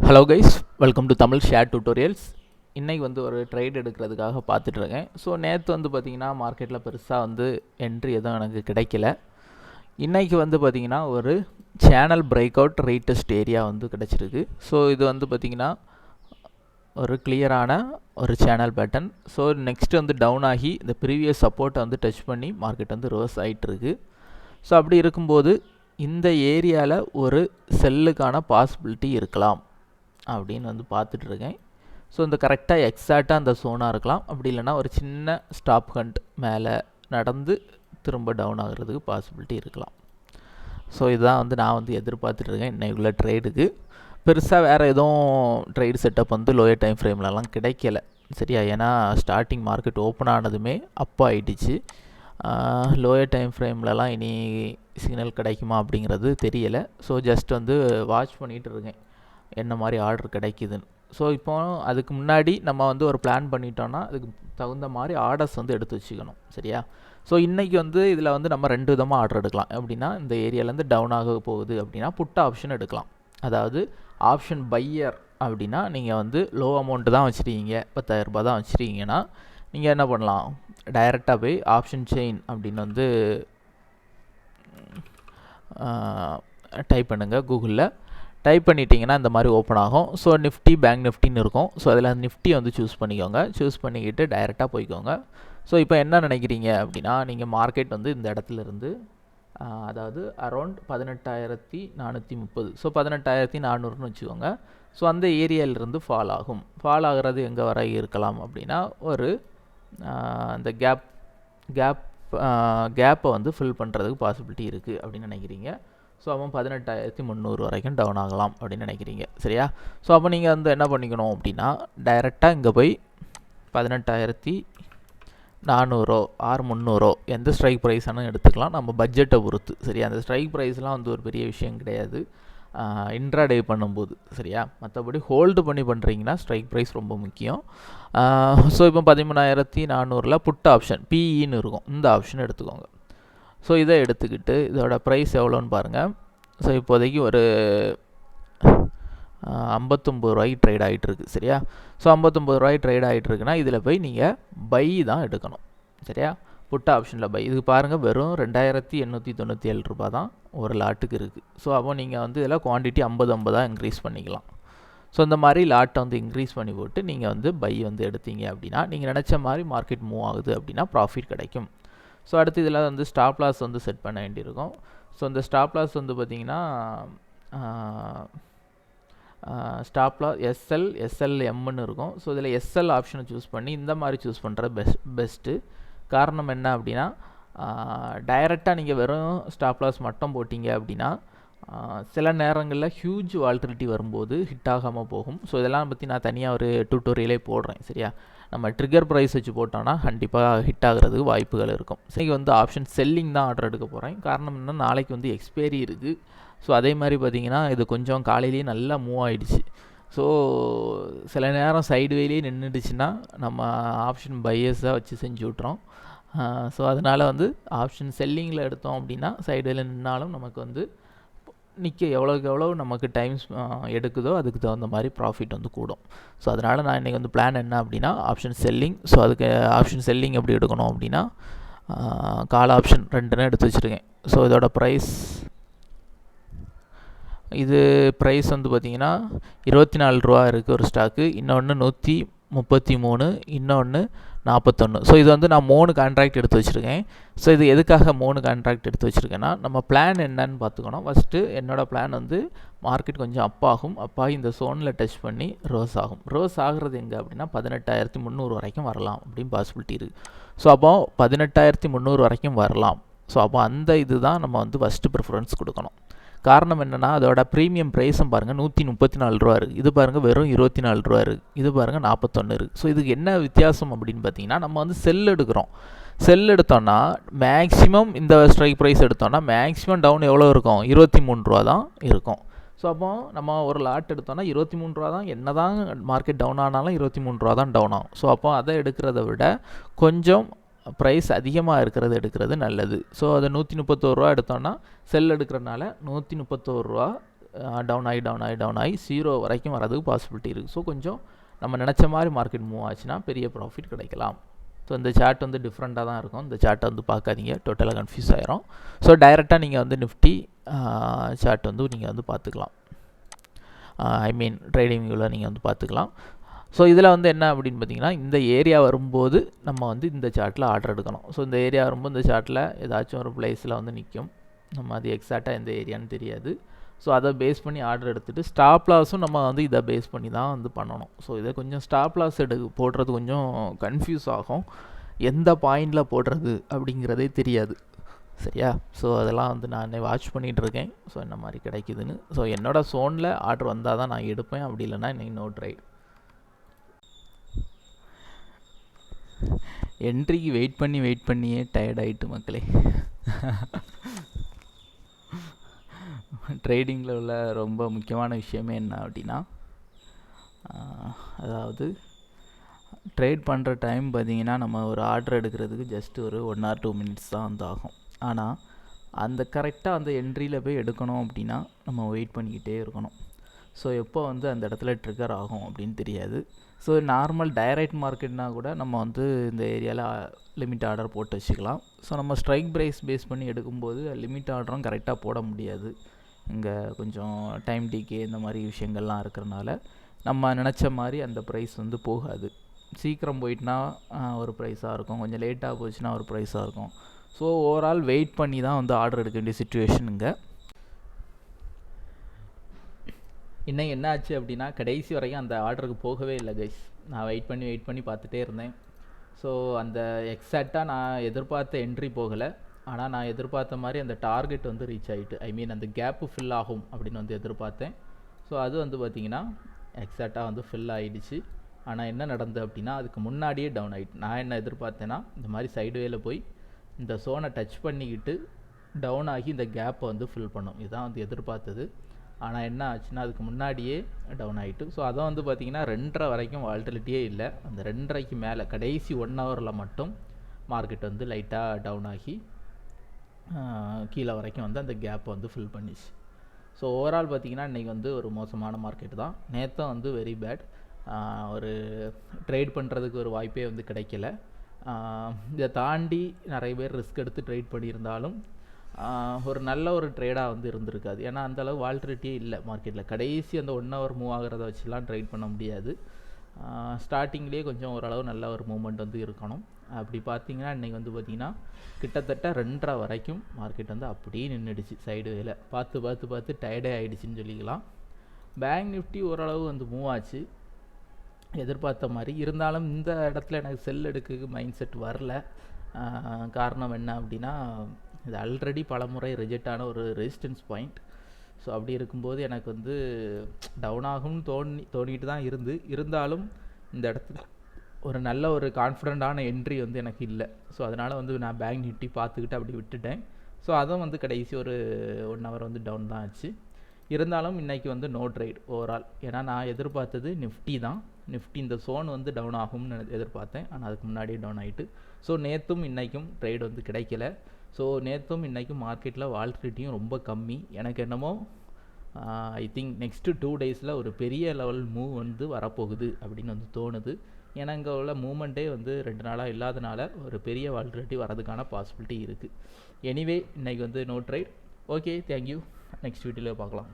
Hello guys, welcome to Tamil share tutorials. இன்றைக்கி ஒரு trade எடுக்கிறதுக்காக பார்த்துட்ருக்கேன். ஸோ நேற்று பார்த்திங்கன்னா மார்க்கெட்டில் பெருசாக என்ட்ரி எதுவும் எனக்கு கிடைக்கல. இன்றைக்கி பார்த்திங்கன்னா ஒரு channel break out retest area கிடச்சிருக்கு. ஸோ இது பார்த்திங்கன்னா ஒரு கிளியரான ஒரு channel pattern. So next down ஆகி இந்த ப்ரீவியஸ் சப்போர்ட்டை டச் பண்ணி மார்க்கெட் ரிவர்ஸ் ஆகிட்டுருக்கு. ஸோ அப்படி இருக்கும்போது இந்த ஏரியாவில் ஒரு செல்லுக்கான பாசிபிலிட்டி இருக்கலாம் அப்படின்னு பார்த்துட்ருக்கேன். ஸோ இந்த கரெக்டாக எக்ஸாக்டாக அந்த சோனாக இருக்கலாம், அப்படி இல்லைனா ஒரு சின்ன ஸ்டாப் ஹண்ட் மேலே நடந்து திரும்ப டவுன் ஆகிறதுக்கு பாசிபிலிட்டி இருக்கலாம். ஸோ இதுதான் நான் எதிர்பார்த்துட்ருக்கேன் இன்னைக்குள்ள ட்ரேடுக்கு. பெருசாக வேறு எதுவும் ட்ரேட் செட்டப் லோயர் டைம் ஃப்ரேம்லலாம் கிடைக்கல, சரியா? ஏன்னா ஸ்டார்டிங் மார்க்கெட் ஓப்பன் ஆனதுமே அப்போ ஆகிடுச்சு. லோயர் டைம் ஃப்ரேம்லலாம் இனி சிக்னல் கிடைக்குமா அப்படிங்கிறது தெரியலை. ஸோ ஜஸ்ட் வாட்ச் பண்ணிகிட்டு இருக்கேன் என்ன மாதிரி ஆர்டர் கிடைக்குதுன்னு. ஸோ இப்போ அதுக்கு முன்னாடி நம்ம ஒரு பிளான் பண்ணிட்டோன்னா அதுக்கு தகுந்த மாதிரி ஆர்டர்ஸ் எடுத்து வச்சுக்கணும், சரியா? ஸோ இன்றைக்கி இதில் நம்ம ரெண்டு விதமாக ஆர்டர் எடுக்கலாம். எப்படின்னா இந்த ஏரியாவிலேருந்து டவுன் ஆக போகுது அப்படின்னா புட் ஆப்ஷன் எடுக்கலாம். அதாவது ஆப்ஷன் பையர் அப்படின்னா நீங்கள் லோ அமௌண்ட்டு தான் வச்சுருக்கீங்க, 10,000 ரூபாய் தான் வச்சுருக்கீங்கன்னா நீங்கள் என்ன பண்ணலாம், டைரெக்டாக போய் ஆப்ஷன் செயின் அப்படின்னு டைப் பண்ணுங்கள். கூகுளில் டைப் பண்ணிட்டீங்கன்னா இந்த மாதிரி ஓப்பன் ஆகும். ஸோ நிஃப்டி, பேங்க் நிஃப்டின்னு இருக்கும். ஸோ அதில் நிஃப்டி சூஸ் பண்ணிக்கோங்க. சூஸ் பண்ணிக்கிட்டு டைரெக்டாக போய்க்கோங்க. ஸோ இப்போ என்ன நினைக்கிறீங்க அப்படின்னா, நீங்கள் மார்க்கெட் இந்த இடத்துல இருந்து அதாவது அரௌண்ட் 18,430, ஸோ 18,400ன்னு வச்சுக்கோங்க. ஸோ அந்த ஏரியாவிலிருந்து ஃபால் ஆகும். ஃபால் ஆகிறது எங்கே வர இருக்கலாம் அப்படின்னா ஒரு அந்த கேப்பை ஃபில் பண்ணுறதுக்கு பாசிபிலிட்டி இருக்குது அப்படின்னு நினைக்கிறீங்க. ஸோ அவன் 18,300 வரைக்கும் டவுன் ஆகலாம் அப்படின்னு நினைக்கிறீங்க, சரியா? ஸோ அப்போ நீங்கள் என்ன பண்ணிக்கணும் அப்படின்னா டைரெக்டாக இங்கே போய் 18,400 ஆர் 300 எந்த ஸ்ட்ரைக் ப்ரைஸானு எடுத்துக்கலாம், நம்ம பட்ஜெட்டை பொறுத்து, சரியா? அந்த ஸ்ட்ரைக் ப்ரைஸ்லாம் ஒரு பெரிய விஷயம் கிடையாது இன்ட்ராடே பண்ணும்போது, சரியா? மற்றபடி ஹோல்டு பண்ணி பண்ணுறீங்கன்னா ஸ்ட்ரைக் ப்ரைஸ் ரொம்ப முக்கியம். ஸோ இப்போ 13,400 புட் ஆப்ஷன் பிஇன்னு இருக்கும், இந்த ஆப்ஷன் எடுத்துக்கோங்க. ஸோ இதை எடுத்துக்கிட்டு இதோட ப்ரைஸ் எவ்வளோன்னு பாருங்கள். ஸோ இப்போதைக்கு ஒரு 59 ரூபாய்க்கு ட்ரேட் ஆகிட்டுருக்கு, சரியா? ஸோ 59 ரூபாய்க்கு ட்ரேட் ஆகிட்டுருக்குன்னா இதில் போய் நீங்கள் பை தான் எடுக்கணும், சரியா? புட் ஆப்ஷனில் பை. இதுக்கு பாருங்கள் வெறும் 2,897 ரூபா தான் ஒரு லாட்டுக்கு இருக்குது. ஸோ அப்போ நீங்கள் இதில் குவான்டிட்டி 50 இன்க்ரீஸ் பண்ணிக்கலாம். ஸோ இந்த மாதிரி லாட்டை இன்க்ரீஸ் பண்ணி போட்டு நீங்கள் பை எடுத்தீங்க அப்படின்னா நீங்கள் நினச்ச மாதிரி மார்க்கெட் மூவ் ஆகுது அப்படின்னா ப்ராஃபிட் கிடைக்கும். ஸோ அடுத்து இதில் ஸ்டாப் லாஸ் செட் பண்ண வேண்டியிருக்கும். ஸோ இந்த ஸ்டாப் லாஸ் பார்த்திங்கன்னா ஸ்டாப் லாஸ் எஸ்எல்எம்னு இருக்கும். ஸோ இதில் எஸ்எல் ஆப்ஷனை சூஸ் பண்ணி இந்த மாதிரி சூஸ் பண்ணுறது பெஸ்ட்டு. காரணம் என்ன அப்படின்னா டைரெக்டாக நீங்கள் வெறும் ஸ்டாப் லாஸ் மட்டும் போட்டிங்க அப்படின்னா சில நேரங்களில் ஹியூஜ் வால்டிலிட்டி வரும்போது ஹிட் ஆகாமல் போகும். ஸோ இதெல்லாம் பற்றி நான் தனியாக ஒரு டியூட்டோரியலே போடுறேன், சரியா? நம்ம ட்ரிகர் ப்ரைஸ் வச்சு போட்டோன்னா கண்டிப்பாக ஹிட் ஆகிறதுக்கு வாய்ப்புகள் இருக்கும். இன்றைக்கி ஆப்ஷன் செல்லிங் தான் ஆர்டர் எடுக்க போகிறேன். காரணம் என்ன, நாளைக்கு எக்ஸ்பைரி இருக்குது. ஸோ அதே மாதிரி பார்த்திங்கன்னா இது கொஞ்சம் காலையிலேயே நல்லா மூவ் ஆகிடுச்சு. ஸோ சில நேரம் சைடுவேலேயே நின்றுடுச்சுன்னா நம்ம ஆப்ஷன் பையர்ஸாக வச்சு செஞ்சு விட்றோம். ஸோ அதனால் ஆப்ஷன் செல்லிங்கில் எடுத்தோம் அப்படின்னா சைடுவேல நின்னாலும் நமக்கு நிற்க எவ்வளோக்கு எவ்வளோ நமக்கு டைம்ஸ் எடுக்குதோ அதுக்கு தகுந்த மாதிரி ப்ராஃபிட் கூடும். ஸோ அதனால் நான் இன்றைக்கி பிளான் என்ன அப்படின்னா ஆப்ஷன் செல்லிங். ஸோ அதுக்கு ஆப்ஷன் செல்லிங் எப்படி எடுக்கணும் அப்படின்னா கால் ஆப்ஷன் 2ன்னு எடுத்து வச்சுருக்கேன். ஸோ இதோட ப்ரைஸ் பார்த்திங்கன்னா 24 ரூபா இருக்குது ஒரு ஸ்டாக்கு, இன்னொன்று 133, இன்னொன்று 41. ஸோ இது நான் 3 கான்ட்ராக்ட் எடுத்து வச்சுருக்கேன். ஸோ இது எதுக்காக 3 கான்ட்ராக்ட் எடுத்து வச்சுருக்கேன்னா நம்ம பிளான் என்னன்னு பார்த்துக்கணும். ஃபஸ்ட்டு என்னோடய பிளான் மார்க்கெட் கொஞ்சம் அப்பாகி இந்த சோனில் டச் பண்ணி ரோஸ் ஆகும். ரோஸ் ஆகிறது எங்கே அப்படின்னா 18,300 வரைக்கும் வரலாம் அப்படின்னு பாசிபிலிட்டி இருக்குது. ஸோ அப்போ 18,300 வரைக்கும் வரலாம். ஸோ அப்போ அந்த இது தான் நம்ம ஃபஸ்ட்டு ப்ரிஃபரன்ஸ் கொடுக்கணும். காரணம் என்னென்னா அதோட ப்ரீமியம் ப்ரைஸும் பாருங்கள் 134 ரூபா இருக்குது. இது பாருங்கள் வெறும் 24 ரூபா இருக்குது. இது பாருங்கள் 41 இருக்குது. ஸோ இதுக்கு என்ன வித்தியாசம் அப்படின்னு பார்த்தீங்கன்னா நம்ம செல் எடுக்கிறோம். செல் எடுத்தோன்னா மேக்ஸிமம் இந்த ஸ்ட்ரைக் ப்ரைஸ் எடுத்தோன்னா மேக்ஸிமம் டவுன் எவ்வளோ இருக்கும், 23 ரூபா தான் இருக்கும். ஸோ அப்போ நம்ம ஒரு லாட் எடுத்தோன்னா 23 ரூபா தான், என்ன தான் மார்க்கெட் டவுன் ஆனாலும் 23 ரூபா தான் டவுன் ஆகும். ஸோ அப்போ அதை எடுக்கிறத விட கொஞ்சம் ப்ரைஸ் அதிகமாக எடுக்கிறது நல்லது. ஸோ அதை 131 ரூபா எடுத்தோன்னா செல் எடுக்கிறனால 131 ரூபா டவுன் ஆகி 0 வரைக்கும் வரதுக்கு பாசிபிலிட்டி இருக்குது. ஸோ கொஞ்சம் நம்ம நினச்ச மாதிரி மார்க்கெட் மூவ் ஆச்சுன்னா பெரிய ப்ராஃபிட் கிடைக்கலாம். ஸோ இந்த சார்ட் வந்து டிஃப்ரெண்ட்டாக தான் இருக்கும். இந்த சார்ட்டை வந்து பார்க்காதீங்க, டோட்டலாக கன்ஃபியூஸ் ஆயிரும். ஸோ டைரெக்டாக நீங்கள் வந்து நிஃப்டி சார்ட் வந்து நீங்கள் வந்து பார்த்துக்கலாம். ஐ மீன் ட்ரேடிங் வியூவில் நீங்கள் வந்து பார்த்துக்கலாம். ஸோ இதில் வந்து என்ன அப்படின்னு பார்த்தீங்கன்னா, இந்த ஏரியா வரும்போது நம்ம வந்து இந்த சார்ட்டில் ஆர்டர் எடுக்கணும். ஸோ இந்த ஏரியா வரும்போது இந்த சார்ட்டில் ஏதாச்சும் ஒரு பிளேஸில் வந்து நிற்கும். நம்ம அது எக்ஸாக்டாக எந்த ஏரியான்னு தெரியாது. ஸோ அதை பேஸ் பண்ணி ஆர்டர் எடுத்துகிட்டு ஸ்டாப் லாஸும் நம்ம வந்து இதை பேஸ் பண்ணி தான் வந்து பண்ணணும். ஸோ இதை கொஞ்சம் ஸ்டாப் லாஸ் போடுறது கொஞ்சம் கன்ஃபியூஸ் ஆகும். எந்த பாயிண்டில் போடுறது அப்படிங்கிறதே தெரியாது. சரியா? ஸோ அதெல்லாம் வந்து நான் வாட்ச் பண்ணிகிட்ருக்கேன். ஸோ என்ன மாதிரி கிடைக்குதுன்னு. ஸோ என்னோடய ஸோனில் ஆர்டர் வந்தால் தான் நான் எடுப்பேன். அப்படி இல்லைன்னா இன்னைக்கு நோ ட்ரைட். என்ட்ரிக்கு வெயிட் பண்ணியே டயர்ட் ஆகிட்டு மக்களே. ட்ரேடிங்கில் உள்ள ரொம்ப முக்கியமான விஷயமே என்ன அப்படின்னா, அதாவது ட்ரேட் பண்ணுற டைம் பார்த்திங்கன்னா நம்ம ஒரு ஆர்டர் எடுக்கிறதுக்கு ஜஸ்ட் ஒரு 1 or 2 minutes தான் வந்து ஆகும். ஆனால் அந்த கரெக்டாக அந்த என்ட்ரியில் போய் எடுக்கணும் அப்படின்னா நம்ம வெயிட் பண்ணிக்கிட்டே இருக்கணும். ஸோ எப்போ வந்து அந்த இடத்துல ட்ரிகர் ஆகும் அப்படின்னு தெரியாது. ஸோ நார்மல் டைரக்ட் மார்க்கெட்னா கூட நம்ம வந்து இந்த ஏரியாவில் லிமிட் ஆர்டர் போட்டு வச்சுக்கலாம். ஸோ நம்ம ஸ்ட்ரைக் ப்ரைஸ் பேஸ் பண்ணி எடுக்கும்போது லிமிட் ஆர்டரும் கரெக்டாக போட முடியாது. இங்கே கொஞ்சம் டைம் டிகே இந்த மாதிரி விஷயங்கள்லாம் இருக்கிறனால நம்ம நினச்ச மாதிரி அந்த ப்ரைஸ் வந்து போகாது. சீக்கிரம் போயிட்டுனா ஒரு ப்ரைஸாக இருக்கும், கொஞ்சம் லேட்டாக போச்சுன்னா ஒரு ப்ரைஸாக இருக்கும். ஸோ ஓவரால் வெயிட் பண்ணி தான் வந்து ஆர்டர் எடுக்க வேண்டிய சுச்சுவேஷனுங்க. இன்னும் என்ன ஆச்சு அப்படின்னா, கடைசி வரைக்கும் அந்த ஆர்டருக்கு போகவே இல்லை கைஸ். நான் வெயிட் பண்ணி பார்த்துட்டே இருந்தேன். ஸோ அந்த எக்ஸாக்டாக நான் எதிர்பார்த்த என்ட்ரி போகலை. ஆனால் நான் எதிர்பார்த்த மாதிரி அந்த டார்கெட் வந்து ரீச் ஆகிட்டு, ஐ மீன் அந்த கேப்பு ஃபில் ஆகும் அப்படின்னு வந்து எதிர்பார்த்தேன். ஸோ அது வந்து பார்த்திங்கன்னா எக்ஸாக்டாக வந்து ஃபில் ஆகிடுச்சு. ஆனால் என்ன நடந்தது அப்படின்னா, அதுக்கு முன்னாடியே டவுன் ஆகிட்டு. நான் என்ன எதிர்பார்த்தேன்னா, இந்த மாதிரி சைடுவேல போய் இந்த ஸோனை டச் பண்ணிக்கிட்டு டவுன் ஆகி இந்த கேப்பை வந்து ஃபில் பண்ணும், இதுதான் வந்து எதிர்பார்த்தது. ஆனால் என்ன ஆச்சுன்னா அதுக்கு முன்னாடியே டவுன் ஆகிட்டு. ஸோ அதை வந்து பார்த்திங்கன்னா 2:30 வரைக்கும் வால்டிலிட்டியே இல்லை. அந்த 2:30க்கு மேலே கடைசி 1 hourல மட்டும் மார்க்கெட் வந்து லைட்டாக டவுன் ஆகி கீழே வரைக்கும் வந்து அந்த கேப்பை வந்து ஃபில் பண்ணிச்சு. ஸோ ஓவரால் பார்த்திங்கன்னா இன்றைக்கி வந்து ஒரு மோசமான மார்க்கெட் தான். நேற்றும் வந்து வெரி பேட். ஒரு ட்ரேட் பண்ணுறதுக்கு ஒரு வாய்ப்பே வந்து கிடைக்கல. இதை தாண்டி நிறைய பேர் ரிஸ்க் எடுத்து ட்ரேட் பண்ணியிருந்தாலும் ஒரு நல்ல ஒரு ட்ரேடாக வந்து இருந்திருக்காது. ஏன்னா அந்தளவு வால்டிலிட்டியே இல்லை மார்க்கெட்டில். கடைசி அந்த 1 hour மூவ் ஆகிறத வச்சுலாம் ட்ரேட் பண்ண முடியாது. ஸ்டார்டிங்லேயே கொஞ்சம் ஓரளவு நல்ல ஒரு மூமெண்ட் வந்து இருக்கணும். அப்படி பார்த்தீங்கன்னா இன்றைக்கி வந்து பார்த்திங்கன்னா கிட்டத்தட்ட 2:30 வரைக்கும் மார்க்கெட் வந்து அப்படியே நின்றுடுச்சு சைடு வேல. பார்த்து டயர்டே ஆகிடுச்சின்னு சொல்லிக்கலாம். பேங்க் நிஃப்டி ஓரளவு வந்து மூவ் ஆச்சு எதிர்பார்த்த மாதிரி. இருந்தாலும் இந்த இடத்துல எனக்கு செல் எடுக்க மைண்ட் செட் வரல. காரணம் என்ன அப்படின்னா, இது ஆல்ரெடி பலமுறை ரிஜெக்ட் ஆன ஒரு ரெசிஸ்டன்ஸ் பாயிண்ட். ஸோ அப்படி இருக்கும்போது எனக்கு வந்து டவுன் ஆகும்னு தோணிட்டு தான் இருந்தாலும் இந்த இடத்துல ஒரு நல்ல ஒரு கான்ஃபிடென்ட்டான என்ட்ரி வந்து எனக்கு இல்லை. ஸோ அதனால் வந்து நான் பேங்க் நிஃப்டி பார்த்துக்கிட்டு அப்படி விட்டுட்டேன். ஸோ அதுவும் வந்து கடைசி ஒரு 1 hour வந்து டவுன் தான் ஆச்சு. இருந்தாலும் இன்றைக்கி வந்து நோ ட்ரேட் ஓவரால். ஏன்னா நான் எதிர்பார்த்தது நிஃப்டி தான். நிஃப்டி இந்த ஸோன் வந்து டவுன் ஆகும்னு எதிர்பார்த்தேன். ஆனால் அதுக்கு முன்னாடியே டவுன் ஆகிட்டு. ஸோ நேற்றும் இன்றைக்கும் ட்ரேட் வந்து கிடைக்கல. ஸோ நேற்றும் இன்றைக்கும் மார்க்கெட்டில் வால்டிலிட்டியும் ரொம்ப கம்மி. எனக்கு என்னமோ ஐ திங்க் நெக்ஸ்ட்டு 2 daysல ஒரு பெரிய லெவல் மூவ் வந்து வரப்போகுது அப்படின்னு வந்து தோணுது. ஏன்னா இங்கே உள்ள மூமெண்ட்டே வந்து 2 நாளாக இல்லாதனால ஒரு பெரிய வால்டிலிட்டி வரதுக்கான பாசிபிலிட்டி இருக்குது. எனிவே இன்றைக்கி வந்து no trade. Okay, thank you. Next வீடியோவில் பார்க்கலாம்.